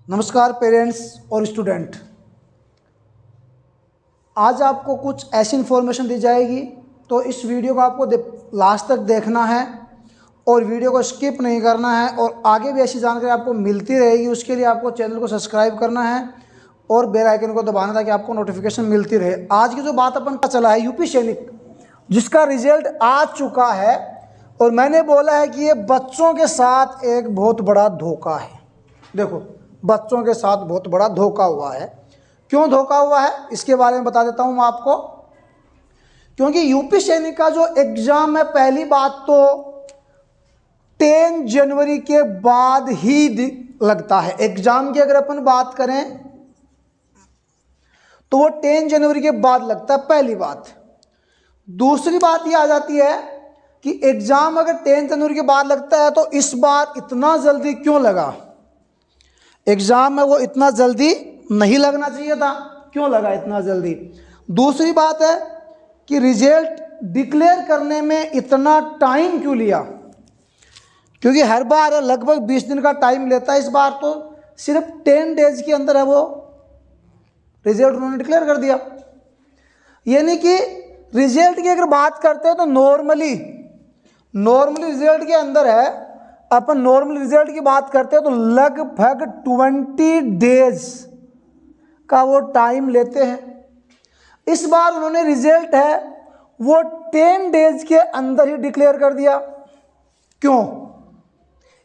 नमस्कार पेरेंट्स और स्टूडेंट। आज आपको कुछ ऐसी इन्फॉर्मेशन दी जाएगी, तो इस वीडियो को आपको लास्ट तक देखना है और वीडियो को स्किप नहीं करना है। और आगे भी ऐसी जानकारी आपको मिलती रहेगी, उसके लिए आपको चैनल को सब्सक्राइब करना है और बेल आइकन को दबाना ताकि आपको नोटिफिकेशन मिलती रहे। आज की जो बात अपन का चला है यूपी सैनिक, जिसका रिजल्ट आ चुका है और मैंने बोला है कि ये बच्चों के साथ एक बहुत बड़ा धोखा है। देखो, बच्चों के साथ बहुत बड़ा धोखा हुआ है। क्यों धोखा हुआ है इसके बारे में बता देता हूं मैं आपको। क्योंकि यूपी सैनिक का जो एग्जाम है, पहली बात तो 10 जनवरी के बाद ही लगता है। एग्जाम की अगर अपन बात करें तो वो 10 जनवरी के बाद लगता है, पहली बात। दूसरी बात ये आ जाती है कि एग्जाम अगर 10 जनवरी के बाद लगता है तो इस बार इतना जल्दी क्यों लगा। एग्जाम में वो इतना जल्दी नहीं लगना चाहिए था, क्यों लगा इतना जल्दी। दूसरी बात है कि रिजल्ट डिक्लेयर करने में इतना टाइम क्यों लिया, क्योंकि हर बार लगभग 20 दिन का टाइम लेता है। इस बार तो सिर्फ 10 डेज के अंदर है वो रिजल्ट उन्होंने डिक्लेयर कर दिया। यानी कि रिजल्ट की अगर बात करते हैं तो नॉर्मली रिजल्ट के अंदर है, अपन नॉर्मल रिजल्ट की बात करते हैं तो लगभग 20 डेज का वो टाइम लेते हैं। इस बार उन्होंने रिजल्ट है वो 10 डेज के अंदर ही डिक्लेयर कर दिया। क्यों?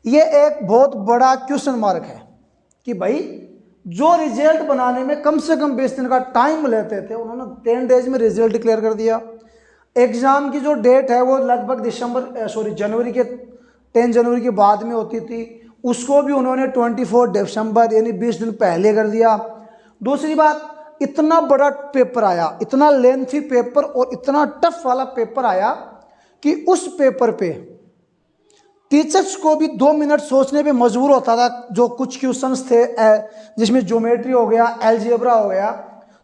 ये एक बहुत बड़ा क्वेश्चन मार्क है कि भाई जो रिजल्ट बनाने में कम से कम 20 दिन का टाइम लेते थे, उन्होंने 10 डेज में रिजल्ट डिक्लेयर कर दिया। एग्जाम की जो डेट है वो लगभग जनवरी के 10 जनवरी के बाद में होती थी, उसको भी उन्होंने 24 दिसंबर यानी 20 दिन पहले कर दिया। दूसरी बात, इतना बड़ा पेपर आया, इतना लेंथी पेपर और इतना टफ वाला पेपर आया कि उस पेपर पे टीचर्स को भी 2 मिनट सोचने पे मजबूर होता था। जो कुछ क्वेश्चंस थे जिसमें ज्योमेट्री हो गया, अलजेब्रा हो गया,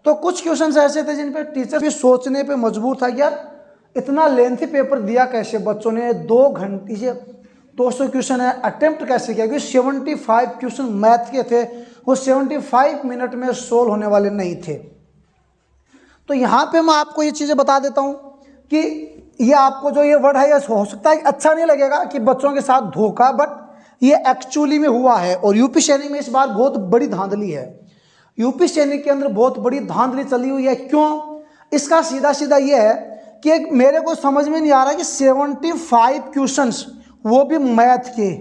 तो कुछ क्वेश्चंस ऐसे थे जिन पे टीचर भी सोचने पे मजबूर था कि यार इतना लेंथी पेपर दिया कैसे बच्चों ने। 2 घंटे से 200 क्वेश्चन है, अटेम्प्ट कैसे किया, क्योंकि 75 क्वेश्चन मैथ के थे, वो 75 मिनट में सोल्व होने वाले नहीं थे। तो यहाँ पे मैं आपको ये चीज़ें बता देता हूँ कि ये आपको जो ये वर्ड है, ये हो सकता है अच्छा नहीं लगेगा कि बच्चों के साथ धोखा, बट ये एक्चुअली में हुआ है। और यूपी सैनिक में इस बार बहुत बड़ी धांधली है। यूपी सैनिक के अंदर बहुत बड़ी धांधली चली हुई है। क्यों? इसका सीधा सीधा ये है कि मेरे को समझ में नहीं आ रहा कि 75 क्वेश्चंस, वो भी मैथ के,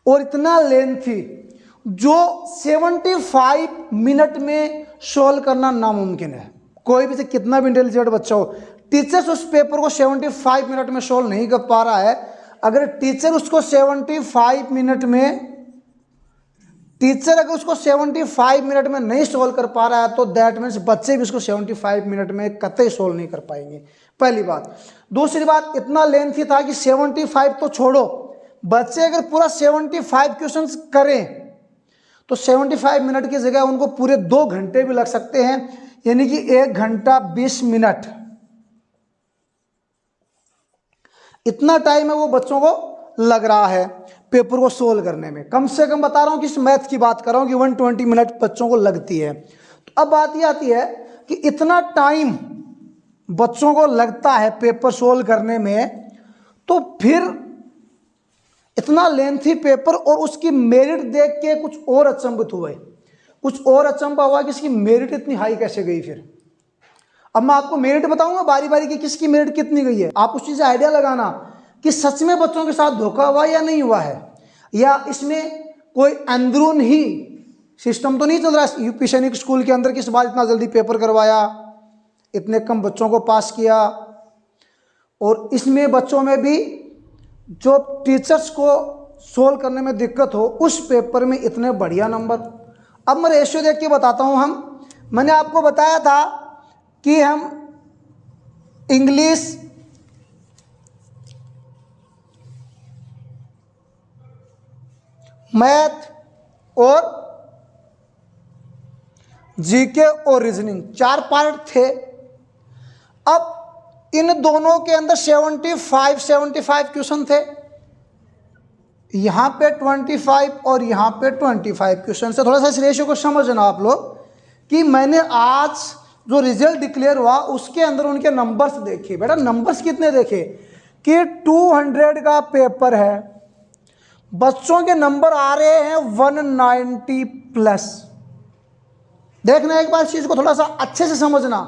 और इतना लेंथी, जो 75 मिनट में सोल्व करना नामुमकिन है। कोई भी से कितना भी इंटेलिजेंट बच्चा हो, टीचर्स उस पेपर को 75 मिनट में सोल्व नहीं कर पा रहा है। अगर टीचर उसको 75 मिनट में नहीं सोल्व कर पा रहा है तो दैट मीन्स बच्चे भी उसको 75 मिनट में कतई सोल्व नहीं कर पाएंगे, पहली बात। दूसरी बात, इतना लेंथी था कि 75 तो छोड़ो, बच्चे अगर पूरा 75 क्वेश्चंस करें तो 75 मिनट की जगह उनको पूरे 2 घंटे भी लग सकते हैं, यानी कि 1 घंटा 20 मिनट, इतना टाइम है वो बच्चों को लग रहा है पेपर को सोल्व करने में। कम से कम बता रहा हूं कि इस मैथ की बात कर रहा हूं कि 120 मिनट बच्चों को लगती है। तो अब बात ये आती है कि इतना टाइम बच्चों को लगता है पेपर सोल्व करने में, तो फिर इतना लेंथी पेपर और उसकी मेरिट देख के कुछ और अचंभित हुए, कुछ और अचंभा हुआ कि इसकी मेरिट इतनी हाई कैसे गई। फिर अब मैं आपको मेरिट बताऊंगा बारी बारी की, किसकी मेरिट कितनी गई है। आप उस चीज़ से आइडिया लगाना कि सच में बच्चों के साथ धोखा हुआ या नहीं हुआ है, या इसमें कोई अंदरून ही सिस्टम तो नहीं चल रहा है। यूपी सैनिक स्कूल के अंदर किस बार इतना जल्दी पेपर करवाया, इतने कम बच्चों को पास किया, और इसमें बच्चों में भी जो टीचर्स को सोल्व करने में दिक्कत हो, उस पेपर में इतने बढ़िया नंबर। अब मैं रेशियो देख के बताता हूँ। मैंने आपको बताया था कि हम इंग्लिश, मैथ और जीके और रीजनिंग 4 पार्ट थे। अब इन दोनों के अंदर 75 क्वेश्चन थे। यहाँ पे 25 और यहाँ पे 25 क्वेश्चन से थोड़ा सा इस रेशियो को समझना आप लोग कि मैंने आज जो रिजल्ट डिक्लेयर हुआ उसके अंदर उनके नंबर्स देखे। बेटा नंबर्स कितने देखे कि 200 का पेपर है, बच्चों के नंबर आ रहे हैं 190 प्लस। देखना एक बार चीज को थोड़ा सा अच्छे से समझना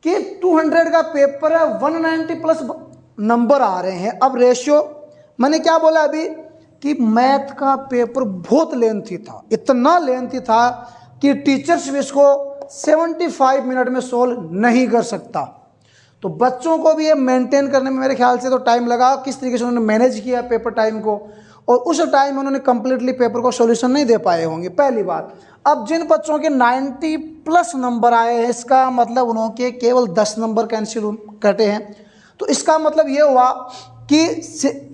कि 200 का पेपर है, 190 प्लस नंबर आ रहे हैं। अब रेशियो मैंने क्या बोला अभी कि मैथ का पेपर बहुत लेंथी था, इतना लेंथी था कि टीचर्स भी इसको 75 मिनट में सोल्व नहीं कर सकता। तो बच्चों को भी ये मेंटेन करने में मेरे ख्याल से तो टाइम लगा। किस तरीके से उन्होंने मैनेज किया पेपर टाइम को, और उस टाइम में उन्होंने कंप्लीटली पेपर को सॉल्यूशन नहीं दे पाए होंगे, पहली बात। अब जिन बच्चों के 90 प्लस नंबर आए हैं, इसका मतलब उन्होंने केवल 10 नंबर कैंसिल कटे हैं। तो इसका मतलब ये हुआ कि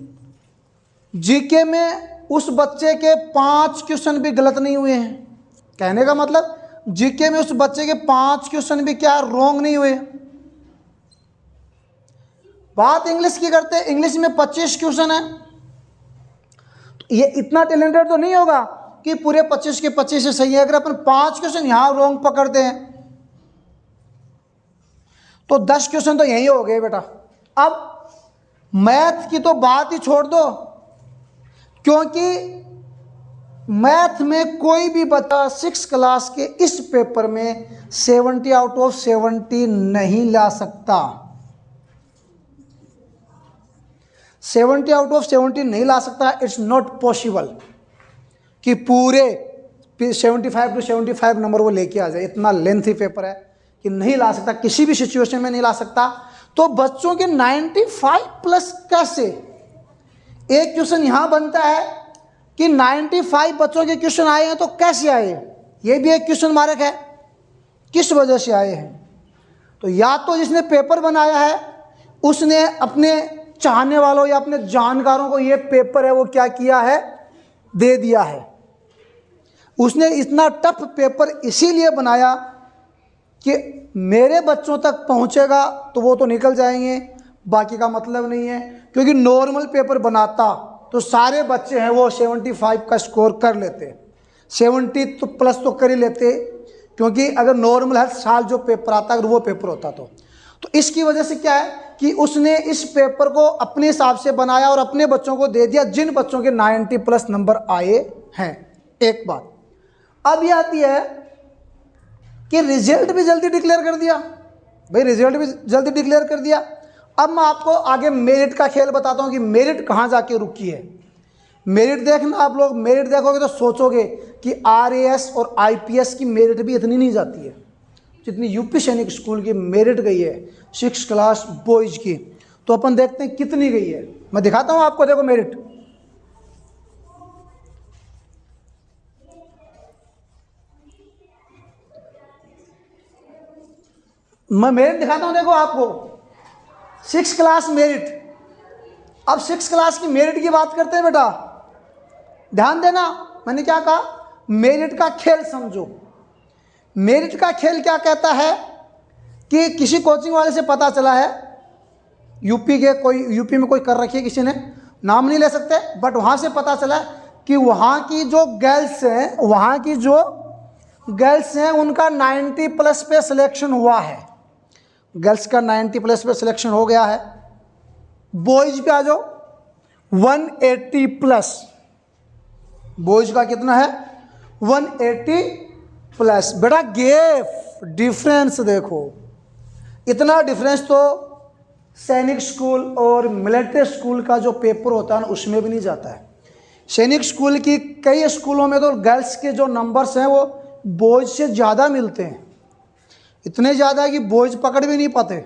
जीके में उस बच्चे के 5 क्वेश्चन भी गलत नहीं हुए हैं। कहने का मतलब जीके में उस बच्चे के 5 क्वेश्चन भी क्या रॉन्ग नहीं हुए। बात इंग्लिश की करते हैं, इंग्लिश में 25 क्वेश्चन है, तो ये इतना टैलेंटेड तो नहीं होगा कि पूरे 25 के 25 से सही है। अगर अपन 5 क्वेश्चन यहां रॉन्ग पकड़ते हैं तो 10 क्वेश्चन तो यही हो गए बेटा। अब मैथ की तो बात ही छोड़ दो, क्योंकि मैथ में कोई भी बच्चा 6 क्लास के इस पेपर में 70 आउट ऑफ 70 नहीं ला सकता। 70 आउट ऑफ 70 नहीं ला सकता। इट्स नॉट पॉसिबल कि पूरे 75 to 75 नंबर वो लेके आ जाए। इतना लेंथी पेपर है कि नहीं ला सकता, किसी भी सिचुएशन में नहीं ला सकता। तो बच्चों के 95 प्लस कैसे? एक क्वेश्चन यहां बनता है कि 95 बच्चों के क्वेश्चन आए हैं, तो कैसे आए? ये भी एक क्वेश्चन मार्क है, किस वजह से आए हैं? तो या तो जिसने पेपर बनाया है उसने अपने चाहने वालों या अपने जानकारों को ये पेपर है वो क्या किया है, दे दिया है। उसने इतना टफ पेपर इसीलिए बनाया कि मेरे बच्चों तक पहुंचेगा तो वो तो निकल जाएंगे, बाकी का मतलब नहीं है। क्योंकि नॉर्मल पेपर बनाता तो सारे बच्चे हैं वो 75 का स्कोर कर लेते, 70 तो प्लस तो कर ही लेते, क्योंकि अगर नॉर्मल हर साल जो पेपर आता अगर वो पेपर होता तो इसकी वजह से क्या है कि उसने इस पेपर को अपने हिसाब से बनाया और अपने बच्चों को दे दिया जिन बच्चों के 90 प्लस नंबर आए हैं। एक बात अब ये आती है कि रिजल्ट भी जल्दी डिक्लेयर कर दिया। भाई रिजल्ट भी जल्दी डिक्लेयर कर दिया। अब मैं आपको आगे मेरिट का खेल बताता हूं कि मेरिट कहां जाके रुकी है। मेरिट देखना आप लोग, मेरिट देखोगे तो सोचोगे कि RAS और IPS की मेरिट भी इतनी नहीं जाती है जितनी यूपी सैनिक स्कूल की मेरिट गई है 6 क्लास बॉयज की। तो अपन देखते हैं कितनी गई है, मैं दिखाता हूं आपको। देखो मेरिट, मैं मेरिट दिखाता हूं, देखो आपको 6 क्लास मेरिट। अब 6 क्लास की मेरिट की बात करते हैं बेटा, ध्यान देना। मैंने क्या कहा, मेरिट का खेल समझो। मेरिट का खेल क्या कहता है कि किसी कोचिंग वाले से पता चला है, यूपी में कोई कर रखी है, किसी ने नाम नहीं ले सकते, बट वहां से पता चला कि वहां की जो गर्ल्स हैं उनका 90 प्लस पे सिलेक्शन हुआ है। गर्ल्स का 90 प्लस पे सिलेक्शन हो गया है। बॉयज पे आ जाओ, 180 प्लस। बॉयज का कितना है, 180 प्लस। बेटा गैप डिफरेंस देखो, इतना डिफरेंस तो सैनिक स्कूल और मिलिट्री स्कूल का जो पेपर होता है ना उसमें भी नहीं जाता है। सैनिक स्कूल की कई स्कूलों में तो गर्ल्स के जो नंबर्स हैं वो बॉयज से ज़्यादा मिलते हैं, इतने ज़्यादा कि बॉयज पकड़ भी नहीं पाते।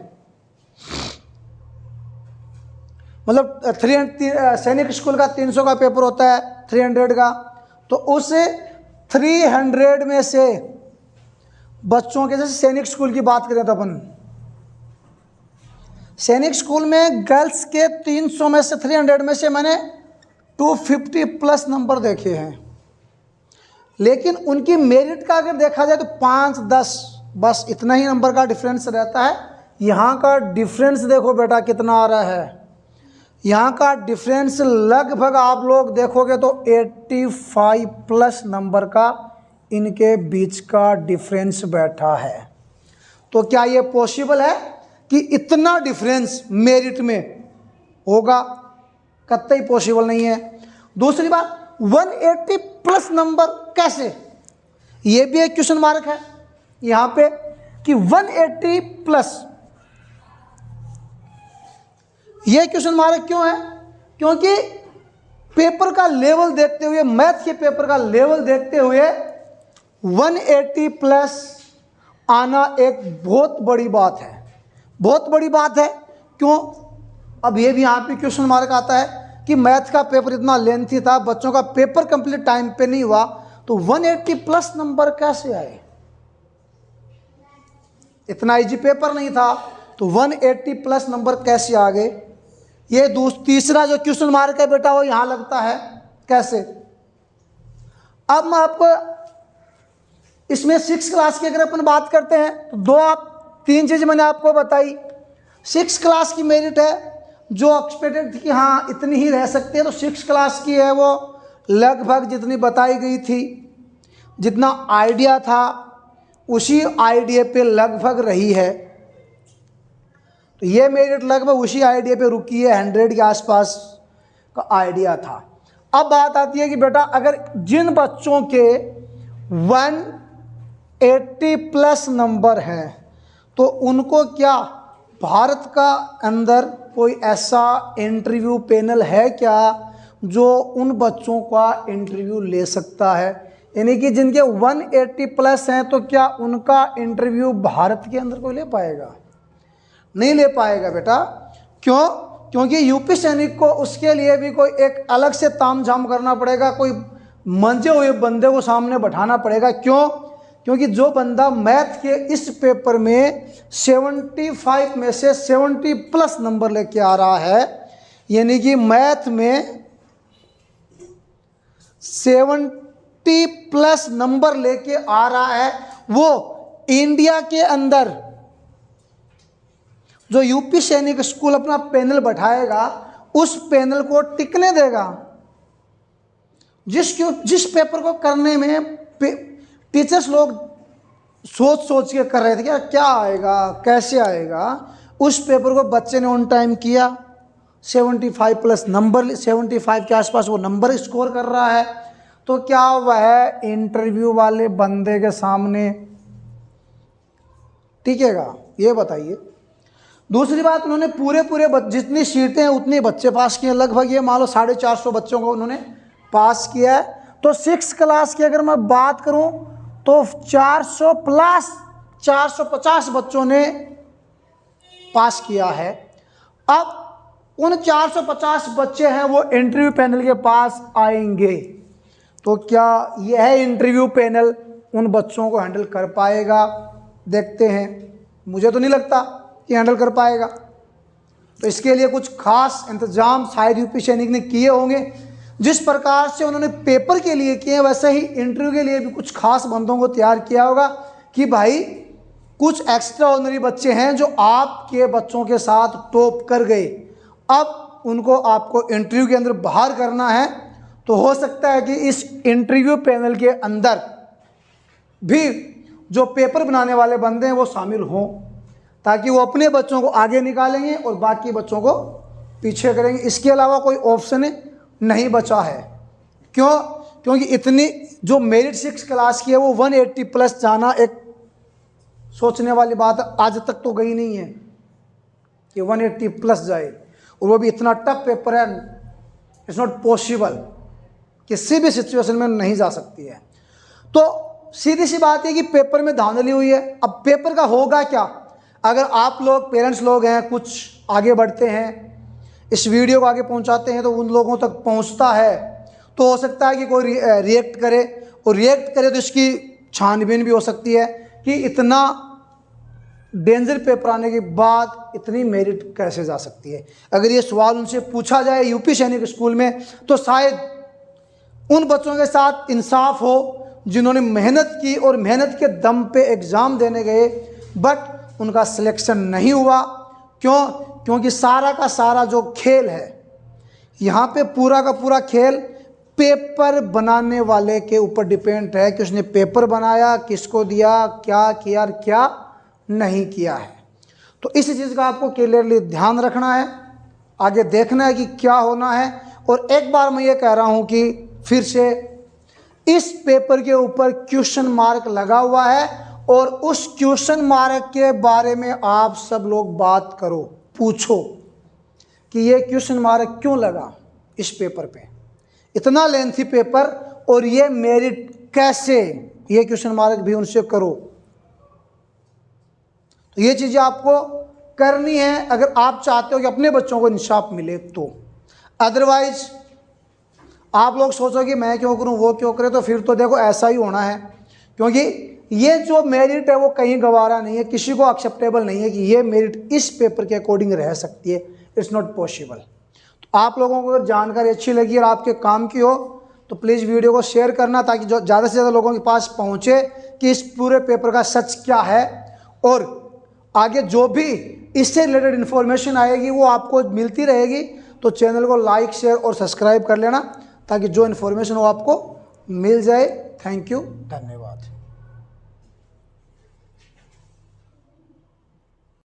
मतलब सैनिक स्कूल का 300 का पेपर होता है, 300 का, तो उस 300 में से बच्चों के, जैसे सैनिक स्कूल की बात करें तो अपन सैनिक स्कूल में गर्ल्स के 300 में से 300 में से मैंने 250 प्लस नंबर देखे हैं। लेकिन उनकी मेरिट का अगर देखा जाए तो 5-10 बस इतना ही नंबर का डिफरेंस रहता है। यहाँ का डिफरेंस देखो बेटा कितना आ रहा है, यहाँ का डिफरेंस लगभग आप लोग देखोगे तो 85 प्लस नंबर का इनके बीच का डिफरेंस बैठा है। तो क्या ये पॉसिबल है कि इतना डिफरेंस मेरिट में होगा? कतई पॉसिबल नहीं है। दूसरी बात, 180 प्लस नंबर कैसे? ये भी एक क्वेश्चन मार्क है यहाँ पे कि 180 प्लस, ये क्वेश्चन मार्क क्यों है? क्योंकि पेपर का लेवल देखते हुए, मैथ के पेपर का लेवल देखते हुए 180 प्लस आना एक बहुत बड़ी बात है, बहुत बड़ी बात है। क्यों? अब ये भी यहाँ पे क्वेश्चन मार्क आता है कि मैथ का पेपर इतना लेंथी था, बच्चों का पेपर कंप्लीट टाइम पे नहीं हुआ, तो 180 प्लस नंबर कैसे आए? इतना इजी पेपर नहीं था तो 180 प्लस नंबर कैसे आ गए? ये तीसरा जो क्वेश्चन मार्क है बेटा वो यहाँ लगता है। कैसे? अब मैं आपको इसमें 6 क्लास की अगर अपन बात करते हैं तो 3 चीज़ मैंने आपको बताई। 6 क्लास की मेरिट है जो एक्सपेक्टेड थी कि हाँ इतनी ही रह सकती है, तो 6 क्लास की है वो लगभग जितनी बताई गई थी, जितना आइडिया था उसी आइडिया पे लगभग रही है। तो ये मेरिट लगभग उसी आइडिया पे रुकी है, 100 के आसपास का आइडिया था। अब बात आती है कि बेटा अगर जिन बच्चों के 180 प्लस नंबर हैं तो उनको क्या भारत का अंदर कोई ऐसा इंटरव्यू पैनल है क्या जो उन बच्चों का इंटरव्यू ले सकता है? यानी कि जिनके 180 प्लस हैं तो क्या उनका इंटरव्यू भारत के अंदर कोई ले पाएगा? नहीं ले पाएगा बेटा। क्यों? क्योंकि यूपी सैनिक को उसके लिए भी कोई एक अलग से तामझाम करना पड़ेगा, कोई मंजे हुए बंदे को सामने बैठाना पड़ेगा। क्यों? क्योंकि जो बंदा मैथ के इस पेपर में 75 में से 70 प्लस नंबर लेके आ रहा है, यानी कि मैथ में 70 प्लस नंबर लेके आ रहा है, वो इंडिया के अंदर जो यूपी सैनिक स्कूल अपना पैनल बैठाएगा उस पैनल को टिकने देगा। जिस पेपर को करने में टीचर्स लोग सोच के कर रहे थे क्या आएगा, कैसे आएगा, उस पेपर को बच्चे ने ऑन टाइम किया, 75 प्लस नंबर, 75 के आसपास वो नंबर स्कोर कर रहा है, तो क्या वह इंटरव्यू वाले बंदे के सामने टिकेगा? ये बताइए। दूसरी बात, उन्होंने पूरे जितनी सीटें हैं उतने बच्चे पास किए, लगभग ये मान लो 450 बच्चों को उन्होंने पास किया है। तो 6 क्लास की अगर मैं बात करूं तो 400 प्लस 450 बच्चों ने पास किया है। अब उन 450 बच्चे हैं वो इंटरव्यू पैनल के पास आएंगे, तो क्या यह इंटरव्यू पैनल उन बच्चों को हैंडल कर पाएगा? देखते हैं। मुझे तो नहीं लगता कि हैंडल कर पाएगा। तो इसके लिए कुछ खास इंतजाम शायद यूपी सैनिक ने किए होंगे। जिस प्रकार से उन्होंने पेपर के लिए किए वैसे ही इंटरव्यू के लिए भी कुछ खास बंदों को तैयार किया होगा कि भाई कुछ एक्स्ट्रा ऑर्डिनरी बच्चे हैं जो आपके बच्चों के साथ टॉप कर गए, अब उनको आपको इंटरव्यू के अंदर बाहर करना है। तो हो सकता है कि इस इंटरव्यू पैनल के अंदर भी जो पेपर बनाने वाले बंदे हैं वो शामिल हों, ताकि वो अपने बच्चों को आगे निकालेंगे और बाकी बच्चों को पीछे करेंगे। इसके अलावा कोई ऑप्शन नहीं बचा है। क्यों? क्योंकि इतनी जो मेरिट 6 क्लास की है वो 180 प्लस जाना एक सोचने वाली बात है। आज तक तो गई नहीं है कि 180 प्लस जाए, और वो भी इतना टफ पेपर है। इट्स नॉट पॉसिबल, किसी भी सिचुएशन में नहीं जा सकती है। तो सीधी सी बात है कि पेपर में धांधली हुई है। अब पेपर का होगा क्या? अगर आप लोग पेरेंट्स लोग हैं, कुछ आगे बढ़ते हैं, इस वीडियो को आगे पहुंचाते हैं तो उन लोगों तक पहुंचता है, तो हो सकता है कि कोई रिएक्ट करे, और रिएक्ट करे तो इसकी छानबीन भी हो सकती है कि इतना डेंजर पेपर आने के बाद इतनी मेरिट कैसे जा सकती है। अगर ये सवाल उनसे पूछा जाए यूपी सैनिक स्कूल में तो शायद उन बच्चों के साथ इंसाफ हो जिन्होंने मेहनत की और मेहनत के दम पे एग्ज़ाम देने गए, बट उनका सिलेक्शन नहीं हुआ। क्यों? क्योंकि सारा का सारा जो खेल है यहाँ पे पूरा का पूरा खेल पेपर बनाने वाले के ऊपर डिपेंड है कि उसने पेपर बनाया, किसको दिया, क्या किया और क्या नहीं किया है। तो इस चीज़ का आपको क्लियरली ध्यान रखना है, आगे देखना है कि क्या होना है। और एक बार मैं ये कह रहा हूँ कि फिर से इस पेपर के ऊपर क्वेश्चन मार्क लगा हुआ है और उस क्वेश्चन मार्क के बारे में आप सब लोग बात करो, पूछो कि ये क्वेश्चन मार्क क्यों लगा इस पेपर पे, इतना लेंथी पेपर, और ये मेरिट कैसे, ये क्वेश्चन मार्क भी उनसे करो। तो ये चीज़ें आपको करनी है अगर आप चाहते हो कि अपने बच्चों को इंसाफ मिले तो। अदरवाइज आप लोग सोचोगे मैं क्यों करूं, वो क्यों करे, तो फिर तो देखो ऐसा ही होना है, क्योंकि ये जो मेरिट है वो कहीं गवारा नहीं है, किसी को एक्सेप्टेबल नहीं है कि ये मेरिट इस पेपर के अकॉर्डिंग रह सकती है। It's not possible. तो आप लोगों को अगर जानकारी अच्छी लगी और आपके काम की हो तो प्लीज़ वीडियो को शेयर करना, ताकि जो ज़्यादा से ज़्यादा लोगों के पास पहुँचे कि इस पूरे पेपर का सच क्या है, और आगे जो भी इससे रिलेटेड इन्फॉर्मेशन आएगी वो आपको मिलती रहेगी। तो चैनल को लाइक, शेयर और सब्सक्राइब कर लेना ताकि जो इन्फॉर्मेशन वो आपको मिल जाए। थैंक यू, धन्यवाद।